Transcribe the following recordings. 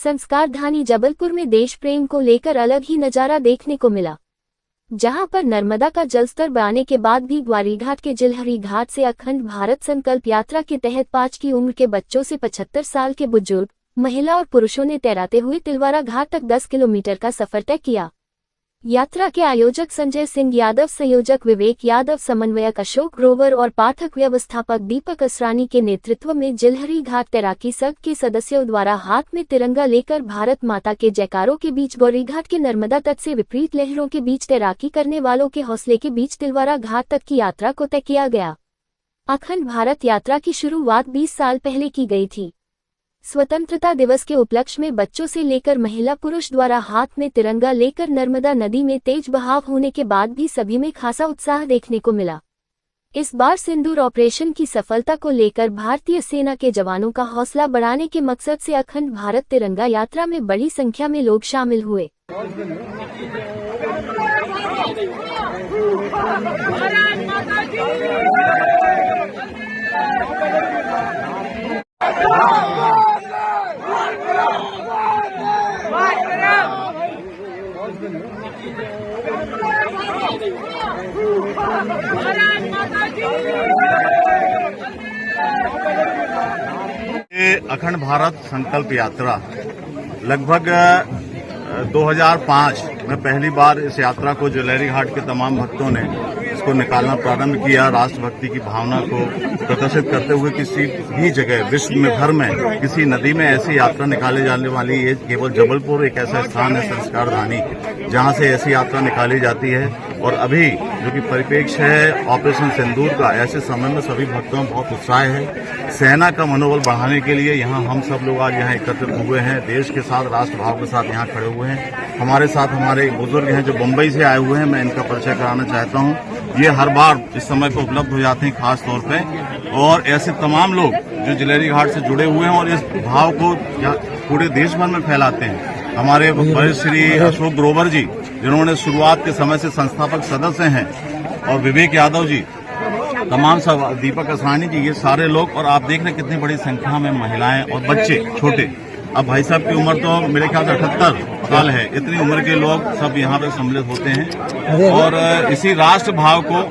संस्कारधानी जबलपुर में देश प्रेम को लेकर अलग ही नजारा देखने को मिला, जहां पर नर्मदा का जलस्तर बढ़ाने के बाद भी ग्वारीघाट के जिलहरी घाट से अखंड भारत संकल्प यात्रा के तहत 5 की उम्र के बच्चों से 75 साल के बुजुर्ग, महिला और पुरुषों ने तैराते हुए तिलवारा घाट तक 10 किलोमीटर का सफर तय किया। यात्रा के आयोजक संजय सिंह यादव, संयोजक विवेक यादव, समन्वयक अशोक ग्रोवर और पाठक व्यवस्थापक दीपक असरानी के नेतृत्व में जिलहरी घाट तैराकी संघ के सदस्यों द्वारा हाथ में तिरंगा लेकर भारत माता के जयकारों के बीच ग्वारीघाट के नर्मदा तट से विपरीत लहरों के बीच तैराकी करने वालों के हौसले के बीच तिलवारा घाट तक की यात्रा को तय किया गया। अखंड भारत यात्रा की शुरुआत 20 साल पहले की गई थी। स्वतंत्रता दिवस के उपलक्ष्य में बच्चों से लेकर महिला पुरुष द्वारा हाथ में तिरंगा लेकर नर्मदा नदी में तेज बहाव होने के बाद भी सभी में खासा उत्साह देखने को मिला। इस बार सिंदूर ऑपरेशन की सफलता को लेकर भारतीय सेना के जवानों का हौसला बढ़ाने के मकसद से अखंड भारत तिरंगा यात्रा में बड़ी संख्या में लोग शामिल हुए। ये अखंड भारत संकल्प यात्रा लगभग 2005 में पहली बार इस यात्रा को जिलहरी घाट के तमाम भक्तों ने इसको निकालना प्रारंभ किया। राष्ट्रभक्ति की भावना को प्रदर्शित करते हुए किसी भी जगह विश्व में भर में किसी नदी में ऐसी यात्रा निकाली जाने वाली है, केवल जबलपुर एक ऐसा स्थान है संस्कारधानी जहां से ऐसी यात्रा निकाली जाती है। और अभी जो कि परिप्रेक्ष्य है ऑपरेशन सिंदूर का, ऐसे समय में सभी भक्तों में बहुत उत्साह है। सेना का मनोबल बढ़ाने के लिए यहाँ हम सब लोग आज यहाँ एकत्रित हुए हैं, देश के साथ राष्ट्र भाव के साथ यहाँ खड़े हुए हैं। हमारे साथ हमारे बुजुर्ग हैं जो बम्बई से आए हुए हैं, मैं इनका परिचय कराना चाहता हूँ। ये हर बार इस समय पर उपलब्ध हो जाते हैं खास तौर पे, और ऐसे तमाम लोग जो जिलहरी घाट से जुड़े हुए हैं और इस भाव को पूरे देश भर में फैलाते हैं। हमारे बड़े श्री अशोक ग्रोवर जी जिन्होंने शुरुआत के समय से संस्थापक सदस्य हैं, और विवेक यादव जी, तमाम सब, दीपक असरानी जी, ये सारे लोग, और आप देख रहे कितनी बड़ी संख्या में महिलाएं और बच्चे छोटे। अब भाई साहब की उम्र तो मेरे ख्याल से 78 साल है। इतनी उम्र के लोग सब यहाँ पे सम्मिलित होते हैं और इसी राष्ट्र भाव को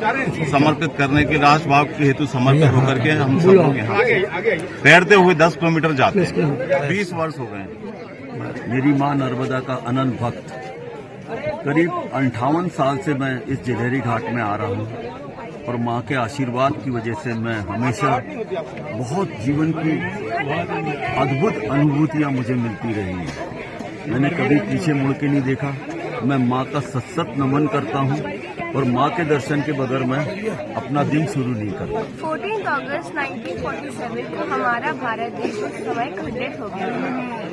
समर्पित करने के, राष्ट्र भाव के हेतु समर्पित होकर के हम सब लोग यहाँ से तैरते हुए 10 किलोमीटर जाते हैं। 20 वर्ष हो गए। मेरी मां नर्मदा का अनंत भक्त, करीब 58 साल से मैं इस जिलहरी घाट में आ रहा हूं, और मां के आशीर्वाद की वजह से मैं हमेशा बहुत जीवन की अद्भुत अनुभूतियां मुझे मिलती रही हैं। मैंने कभी पीछे मुड़ के नहीं देखा। मैं मां का सत नमन करता हूं, और मां के दर्शन के बगैर मैं अपना दिन शुरू नहीं करता। 14 अगस्त 1947 को हमारा भारत देश उस समय खंडित हो गया।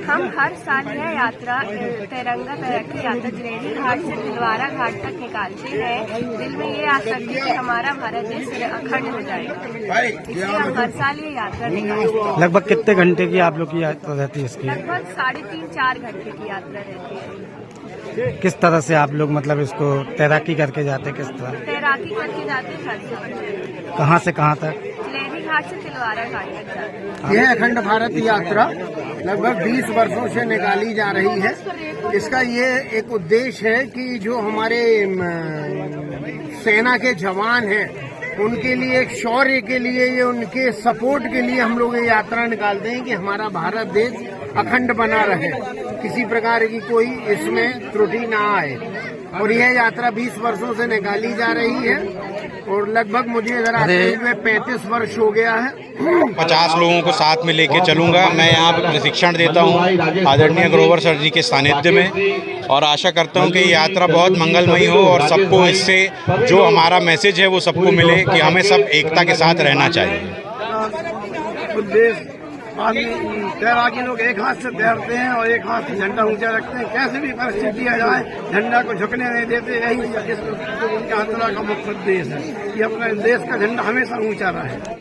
हम हर साल यह यात्रा तिरंगा तैराकी यात्रा जिलहरी घाट से तिलवारा घाट तक निकालते हैं। दिल में ये आशा थी कि हमारा भारत देश अखंड हो जाएगा, इसलिए हम हर साल ये यात्रा निकालते हैं। लगभग कितने घंटे की आप लोग की यात्रा रहती है इसकी? लगभग 3.5-4 घंटे की यात्रा रहती है। किस तरह से आप लोग मतलब इसको तैराकी करके जाते, किस तरह तैराकी करके जाते हैं? घर से कहाँ से कहाँ तक? जिलहरी घाट से तिलवारा घाट तक जाते हैं। यह अखंड भारत यात्रा लगभग 20 वर्षों से निकाली जा रही है। इसका ये एक उद्देश्य है कि जो हमारे सेना के जवान हैं उनके लिए, एक शौर्य के लिए, ये उनके सपोर्ट के लिए हम लोग ये यात्रा निकालते हैं कि हमारा भारत देश अखंड बना रहे, किसी प्रकार की कोई इसमें त्रुटि ना आए। और यह यात्रा 20 वर्षों से निकाली जा रही है, और लगभग मुझे इधर आते हुए 35 वर्ष हो गया है। 50 लोगों को साथ में लेके चलूंगा। मैं यहाँ पे प्रशिक्षण देता हूँ आदरणीय ग्रोवर सर जी के सानिध्य में, और आशा करता हूँ कि ये यात्रा बहुत मंगलमयी हो और सबको इससे जो हमारा मैसेज है वो सबको मिले कि हमें सब एकता के साथ रहना चाहिए। तैराकी लोग एक हाथ से तैरते हैं और एक हाथ से झंडा ऊंचा रखते हैं। कैसे भी परिस्थिति आ जाए झंडा को झुकने नहीं देते। यही उनका यात्रा का मुख्य उद्देश्य है कि अपने देश का झंडा हमेशा ऊंचा रहे।